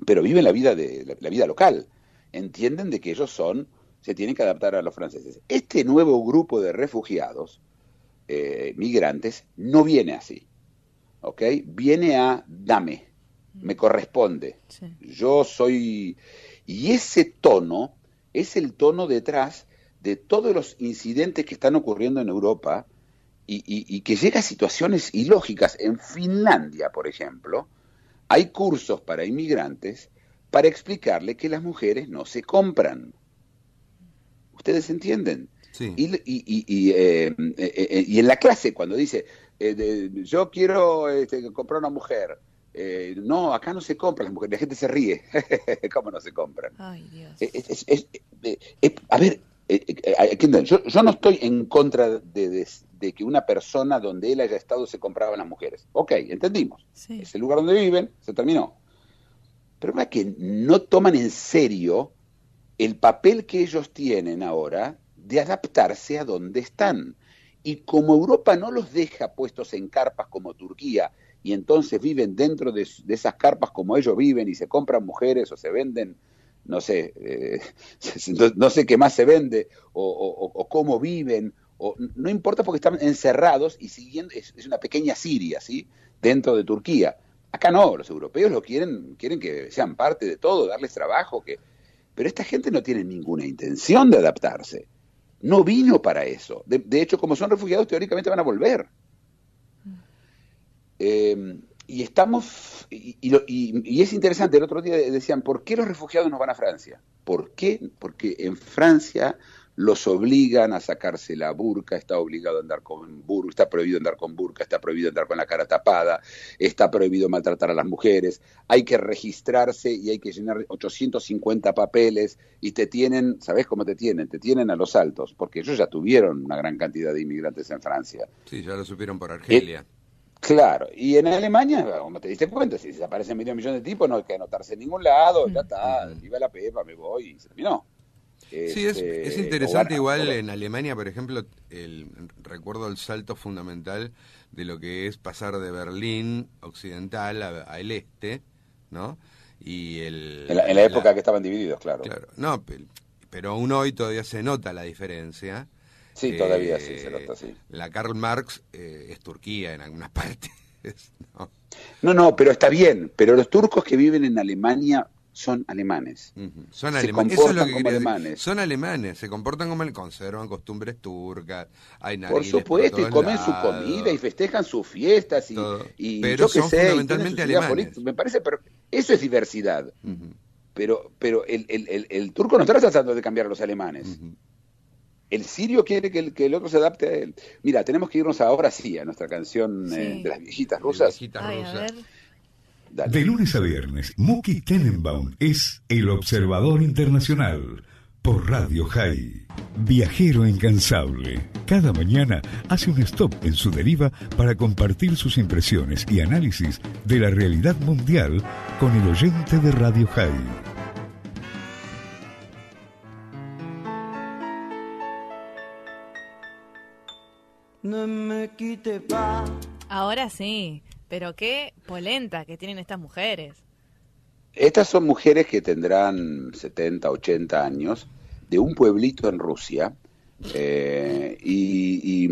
pero viven la vida local. Entienden de que ellos se tienen que adaptar a los franceses. Este nuevo grupo de refugiados, migrantes, no viene así, ¿ok? Viene a dame, me corresponde, yo soy... Y ese tono es el tono detrás de todos los incidentes que están ocurriendo en Europa y que llega a situaciones ilógicas. En Finlandia, por ejemplo, hay cursos para inmigrantes para explicarle que las mujeres no se compran. ¿Ustedes entienden? Sí. Y en la clase, cuando dice, yo quiero comprar una mujer, no, acá no se compran las mujeres, la gente se ríe. ¿Cómo no se compran? Ay, Dios. A ver, yo no estoy en contra de que una persona donde él haya estado se compraban las mujeres. Ok, entendimos. Sí. Es el lugar donde viven, se terminó. Pero es que no toman en serio el papel que ellos tienen ahora de adaptarse a donde están. Y como Europa no los deja puestos en carpas como Turquía, y entonces viven dentro de esas carpas como ellos viven y se compran mujeres o se venden, no sé, no sé qué más se vende o cómo viven, no importa porque están encerrados y siguiendo, es una pequeña Siria, ¿sí? Dentro de Turquía. Acá no, los europeos quieren que sean parte de todo, darles trabajo, pero esta gente no tiene ninguna intención de adaptarse. No vino para eso. De hecho, como son refugiados, teóricamente van a volver. Y es interesante, el otro día decían, ¿por qué los refugiados no van a Francia? ¿Por qué? Porque en Francia los obligan a sacarse la burka, está obligado a andar con burka, está prohibido andar con burka, está prohibido andar con la cara tapada, está prohibido maltratar a las mujeres, hay que registrarse y hay que llenar 850 papeles y te tienen, ¿sabés cómo te tienen? Te tienen a los altos, porque ellos ya tuvieron una gran cantidad de inmigrantes en Francia. Sí, ya lo supieron por Argelia. Claro, y en Alemania, como te diste cuenta, si desaparecen medio millón de tipos, no hay que anotarse en ningún lado, ya está, viva la pepa, me voy y se terminó. Sí, es interesante igual en Alemania, por ejemplo, recuerdo el salto fundamental de lo que es pasar de Berlín occidental a el este, ¿no? Y en la época que estaban divididos, claro. Claro, no, pero aún hoy todavía se nota la diferencia. Sí, todavía sí se nota, sí. La Karl Marx es Turquía en algunas partes, ¿no? No, pero está bien, pero los turcos que viven en Alemania son alemanes. Son se alemanes. comportan Eso es lo que como alemanes. Son alemanes, se comportan como conservan costumbres turcas, hay por supuesto, y comen su comida y festejan sus fiestas y pero yo que son sé, fundamentalmente alemanes. Me parece, pero eso es diversidad. Pero el turco no está tratando de cambiar a los alemanes. El sirio quiere que el otro se adapte a él. Mira, tenemos que irnos ahora sí a nuestra canción de las viejitas rusas. Dale. De lunes a viernes, Muki Tenenbaum es el observador internacional por Radio High. Viajero incansable. Cada mañana hace un stop en su deriva para compartir sus impresiones y análisis de la realidad mundial con el oyente de Radio High. No me quite pa. Ahora sí, pero qué polenta que tienen estas mujeres. Estas son mujeres que tendrán 70, 80 años, de un pueblito en Rusia, y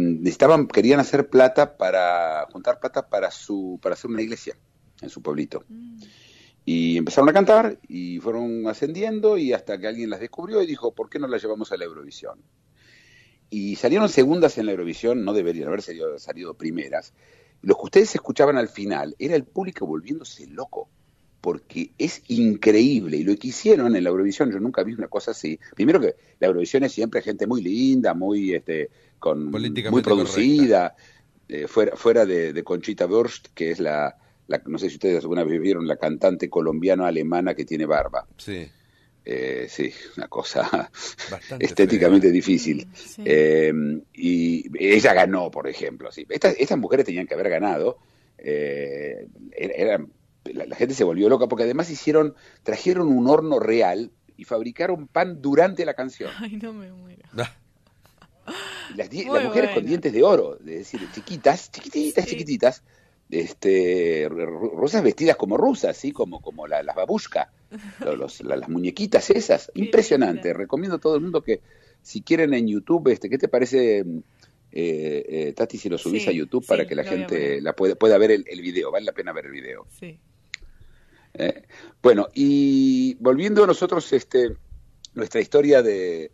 querían hacer juntar plata para hacer una iglesia en su pueblito. Y empezaron a cantar y fueron ascendiendo y hasta que alguien las descubrió y dijo, ¿por qué no las llevamos a la Eurovisión? Y salieron segundas en la Eurovisión, no deberían haber salido primeras. Lo que ustedes escuchaban al final era el público volviéndose loco, porque es increíble. Y lo que hicieron en la Eurovisión, yo nunca vi una cosa así. Primero que la Eurovisión es siempre gente muy linda, muy producida, fuera de Conchita Wurst, que es no sé si ustedes alguna vez vieron, la cantante colombiano-alemana que tiene barba. Sí. Sí, una cosa bastante estéticamente fea. difícil. Sí. Y ella ganó, por ejemplo. Sí. Estas mujeres tenían que haber ganado. La gente se volvió loca porque además trajeron un horno real y fabricaron pan durante la canción. Ay, no me muero. Las mujeres con dientes de oro, es decir, chiquititas, rusas vestidas como rusas, ¿sí? como las babushka, las muñequitas esas, impresionante. Recomiendo a todo el mundo que si quieren en YouTube, ¿qué te parece, Tati, si lo subís a YouTube para que la gente pueda ver el video? Vale la pena ver el video. Sí. Bueno, y volviendo a nosotros, nuestra historia de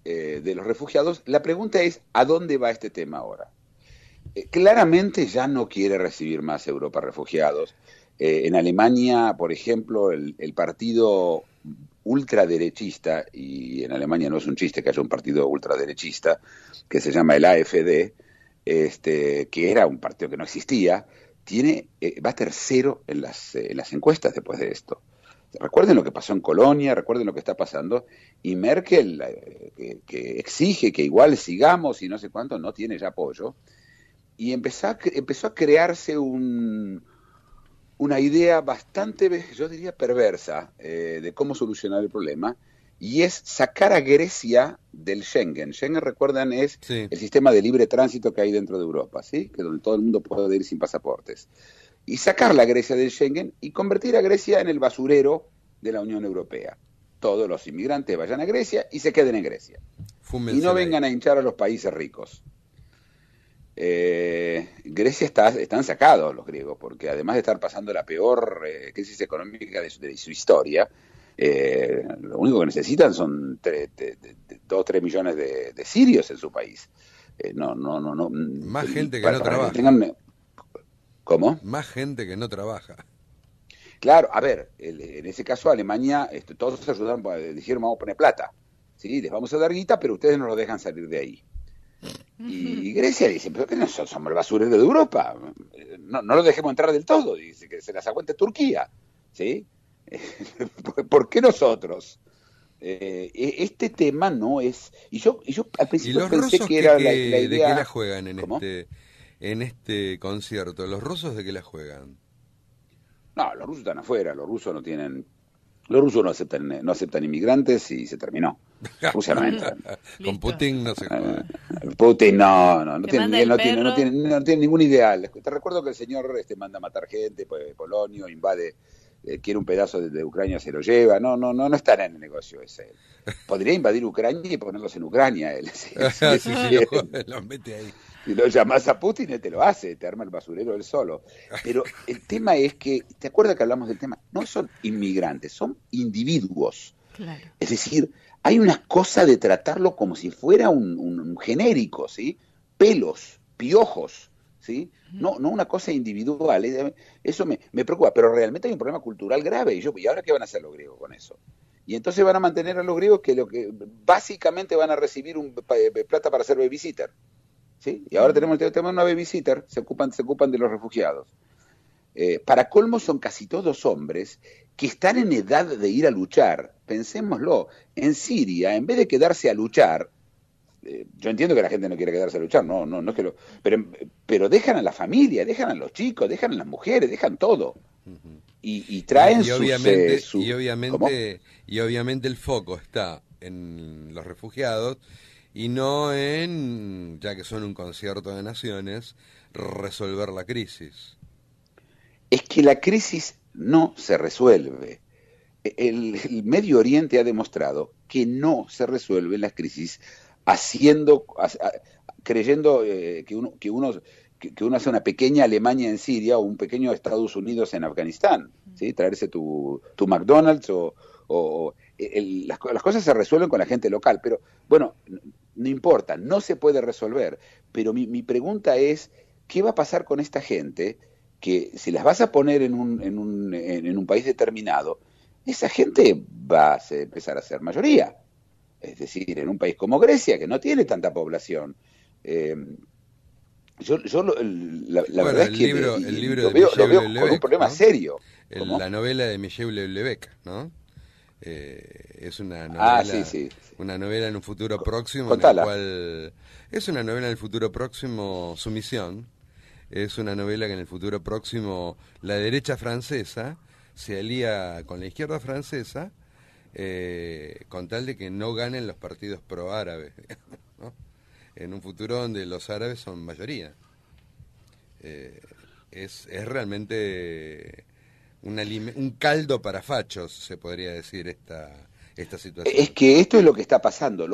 los refugiados, la pregunta es, ¿a dónde va este tema ahora? Claramente ya no quiere recibir más Europa refugiados. En Alemania, por ejemplo, el partido ultraderechista, y en Alemania no es un chiste que haya un partido ultraderechista, que se llama el AfD, que era un partido que no existía, va tercero en las encuestas después de esto. Recuerden lo que pasó en Colonia, recuerden lo que está pasando, y Merkel, que exige que igual sigamos y no sé cuánto, no tiene ya apoyo. Y empezó a crearse una idea bastante, yo diría, perversa de cómo solucionar el problema, y es sacar a Grecia del Schengen. Schengen, recuerdan, es el sistema de libre tránsito que hay dentro de Europa, ¿sí? Que donde todo el mundo puede ir sin pasaportes. Y sacar la Grecia del Schengen y convertir a Grecia en el basurero de la Unión Europea. Todos los inmigrantes vayan a Grecia y se queden en Grecia. Y no vengan a hinchar a los países ricos. Grecia están sacados los griegos, porque además de estar pasando la peor crisis económica de su historia, lo único que necesitan son 2 o 3 millones de sirios en su país. Más gente que no trabaja. ¿Cómo? Más gente que no trabaja. Claro, a ver, en ese caso Alemania, todos se ayudaron, dijeron vamos a poner plata, ¿sí? Les vamos a dar guita, pero ustedes no nos dejan salir de ahí. Y Grecia dice, pero que no somos el basurero de Europa, no lo dejemos entrar del todo, dice que se las aguante Turquía, ¿sí? ¿Por qué nosotros? Este tema no es, y yo al principio pensé que era la idea. ¿De qué la juegan en este concierto? ¿Los rusos de qué la juegan? No, los rusos están afuera, los rusos no tienen Los rusos no aceptan inmigrantes y se terminó. Rusia no entra. Con Putin no se jode. Putin no Que tiene, manda el no tiene ningún ideal. Te recuerdo que el señor manda a matar gente, pues, Polonio, invade, quiere un pedazo de Ucrania, se lo lleva. No estará en el negocio ese. Podría invadir Ucrania y ponerlos en Ucrania él. Sí, lo mete ahí. Si lo llamás a Putin, él te lo hace, te arma el basurero él solo. Pero el tema es que, ¿te acuerdas que hablamos del tema? No son inmigrantes, son individuos. Claro. Es decir, hay una cosa de tratarlo como si fuera un genérico, ¿sí? Pelos, piojos, ¿sí? No una cosa individual. Eso me preocupa, pero realmente hay un problema cultural grave. ¿Y ahora qué van a hacer los griegos con eso? Y entonces van a mantener a los griegos que básicamente van a recibir plata para ser babysitter. ¿Sí? Y ahora tenemos una babysitter, se ocupan de los refugiados. Para colmo son casi todos hombres que están en edad de ir a luchar. Pensémoslo, en Siria, en vez de quedarse a luchar, yo entiendo que la gente no quiere quedarse a luchar, no es que pero dejan a la familia, dejan a los chicos, dejan a las mujeres, dejan todo. Y traen y obviamente el foco está en los refugiados y no en, ya que son un concierto de naciones, resolver la crisis. Es que la crisis no se resuelve. El Medio Oriente ha demostrado que no se resuelven las crisis creyendo que uno hace una pequeña Alemania en Siria o un pequeño Estados Unidos en Afganistán, ¿sí? Traerse tu McDonald's las cosas se resuelven con la gente local, pero bueno, no importa, no se puede resolver. Pero mi pregunta es, ¿qué va a pasar con esta gente que si las vas a poner en un país determinado, esa gente va a empezar a ser mayoría? Es decir, en un país como Grecia, que no tiene tanta población. La verdad es que lo veo con un problema serio. La novela de Michel Houellebecq, ¿no? Es una novela, una novela en un futuro próximo, Contala. en la cual es una novela en el futuro próximo, Sumisión. Es una novela que en el futuro próximo la derecha francesa se alía con la izquierda francesa con tal de que no ganen los partidos pro-árabes, ¿no? En un futuro donde los árabes son mayoría. Es realmente un caldo para fachos, se podría decir, esta situación. Es que esto es lo que está pasando.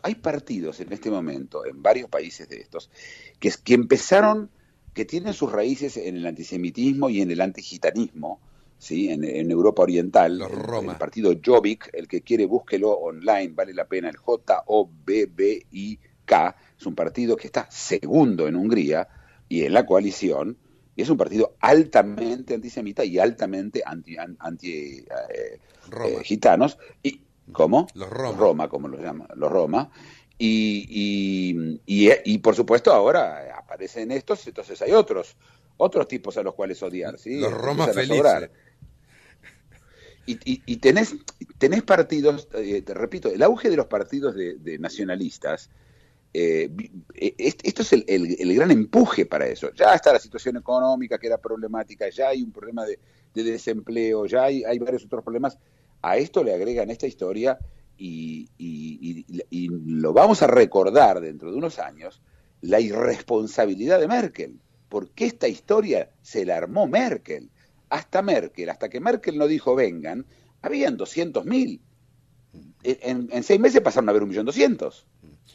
Hay partidos en este momento, en varios países de estos, que empezaron, que tienen sus raíces en el antisemitismo y en el antigitanismo, ¿sí? En Europa Oriental. Los Roma. El partido Jobbik, el que quiere búsquelo online, vale la pena, el Jobbik, es un partido que está segundo en Hungría y en la coalición, y es un partido altamente antisemita y altamente anti gitanos. ¿Cómo? Los Roma. Roma, como los llaman, los Roma. Y por supuesto ahora aparecen estos, entonces hay otros tipos a los cuales odiar, ¿sí? Los Roma felices. Y tenés partidos, te repito, el auge de los partidos de nacionalistas, esto es el gran empuje para eso. Ya está la situación económica que era problemática, ya hay un problema de desempleo, ya hay varios otros problemas. A esto le agregan esta historia y lo vamos a recordar dentro de unos años, la irresponsabilidad de Merkel, porque esta historia se la armó Merkel. Hasta que Merkel no dijo vengan, habían 200.000. En 6 meses pasaron a haber 1.200.000.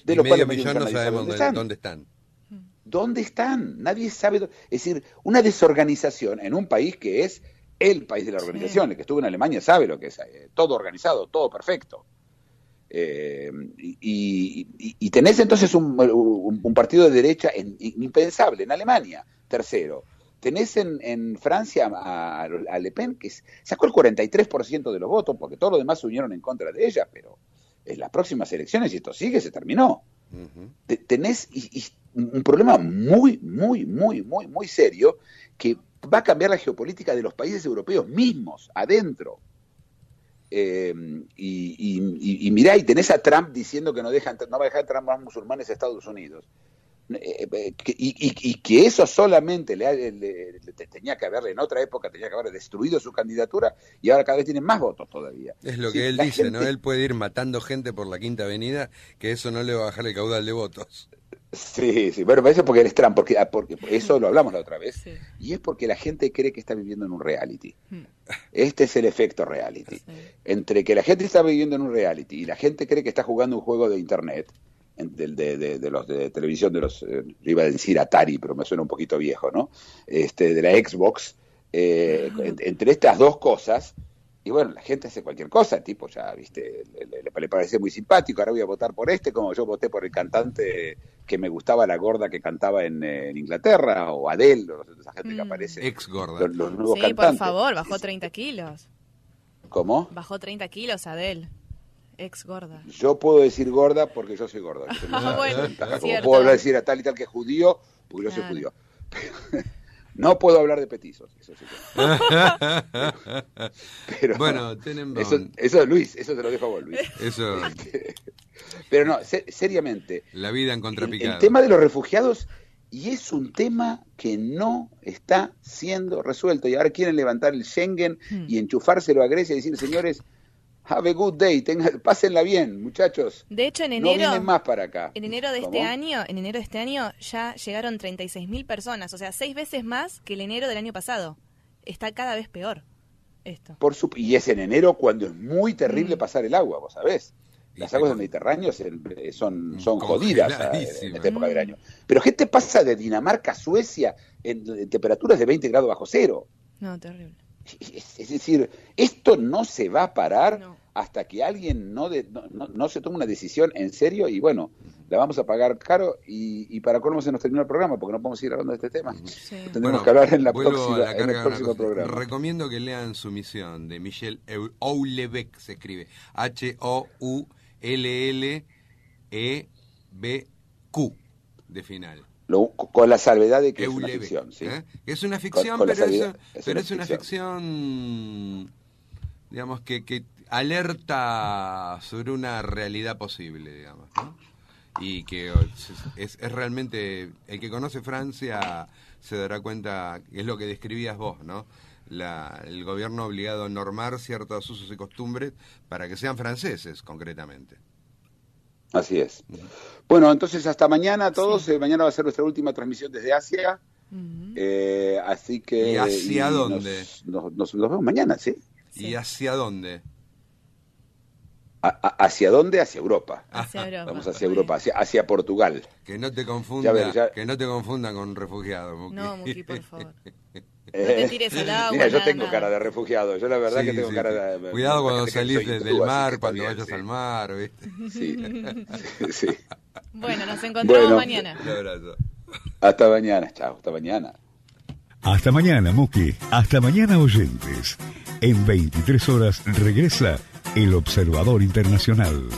De los medio cuales millón no sabemos dónde están. ¿Dónde están? Nadie sabe. Es decir, una desorganización en un país que es el país de la organización. El que estuvo en Alemania sabe lo que es. Todo organizado, todo perfecto. Y tenés entonces un partido de derecha impensable en Alemania, tercero. Tenés en Francia a Le Pen, que sacó el 43% de los votos, porque todos los demás se unieron en contra de ella, pero en las próximas elecciones, si esto sigue, se terminó. Tenés un problema muy, muy, muy, muy, muy serio que va a cambiar la geopolítica de los países europeos mismos, adentro. Y mirá, y tenés a Trump diciendo que no va a dejar entrar más musulmanes a Estados Unidos. y que eso solamente tenía que haberle, en otra época tenía que haber destruido su candidatura, y ahora cada vez tiene más votos todavía. Es lo que él dice, ¿no? Él puede ir matando gente por la Quinta Avenida, que eso no le va a bajar el caudal de votos. Sí, bueno, eso es porque él es Trump, porque eso lo hablamos la otra vez, sí. Y es porque la gente cree que está viviendo en un reality. Este es el efecto reality. Sí. Entre que la gente está viviendo en un reality y la gente cree que está jugando un juego de internet, de los de televisión, yo iba a decir Atari, pero me suena un poquito viejo, ¿no? De la Xbox, entre estas dos cosas. Y bueno, la gente hace cualquier cosa, tipo ya, viste, le parece muy simpático, ahora voy a votar por como yo voté por el cantante que me gustaba, la gorda que cantaba en Inglaterra, o Adele, o esa gente que aparece. Ex gorda. Los nuevos sí, cantantes. Por favor, bajó 30 kilos. ¿Cómo? Bajó 30 kilos Adele, ex gorda. Yo puedo decir gorda porque yo soy gorda. Bueno, como puedo decir a tal y tal que es judío, porque yo soy judío. No puedo hablar de petizos, eso sí que... pero, bueno, eso Luis, eso te lo dejo a vos, Luis. Eso. Pero no, seriamente. La vida en contrapicado. El tema de los refugiados, y es un tema que no está siendo resuelto, y ahora quieren levantar el Schengen y enchufárselo a Grecia y decir, señores, have a good day, pásenla bien, muchachos. De hecho, en enero, no vienen más para acá. En enero de este año ya llegaron 36.000 personas, o sea, 6 veces más que el enero del año pasado. Está cada vez peor esto. Y es en enero cuando es muy terrible pasar el agua, vos sabés. Las aguas del Mediterráneo son jodidas en esta época del año. Pero ¿qué te pasa de Dinamarca a Suecia en temperaturas de 20 grados bajo cero? No, terrible. Es decir, esto no se va a parar hasta que alguien no se tome una decisión en serio, y bueno, la vamos a pagar caro, y para colmo se nos terminó el programa porque no podemos seguir hablando de este tema. Sí. Tendremos que hablar en el próximo programa. Recomiendo que lean Sumisión de Michel Houellebecq, se escribe Houllebq de final. Con la salvedad de que es una ficción, ¿sí? Es una ficción, pero es una ficción, digamos, que alerta sobre una realidad posible, digamos, ¿no? Y que es realmente, el que conoce Francia se dará cuenta, es lo que describías vos, ¿no? El gobierno obligado a normar ciertos usos y costumbres para que sean franceses, concretamente. Así es. Bueno, entonces hasta mañana a todos. Sí. Mañana va a ser nuestra última transmisión desde Asia. Así que... ¿Y hacia dónde? Nos vemos mañana, ¿sí? ¿Y hacia dónde? ¿Hacia dónde? Hacia Europa. Hacia Europa. Vamos hacia Europa, hacia Portugal. Que no te confundan con refugiados, Muki. No, Muki, por favor. No te tires al agua. Mira, yo tengo cara de refugiado. Yo la verdad que tengo cara de... Cuidado cuando salís del mar, cuando vayas al mar, ¿viste? Sí. Bueno, nos encontramos mañana. Un abrazo. Hasta mañana, chao, hasta mañana. Hasta mañana, Muki. Hasta mañana, oyentes. En 23 horas regresa El Observador Internacional.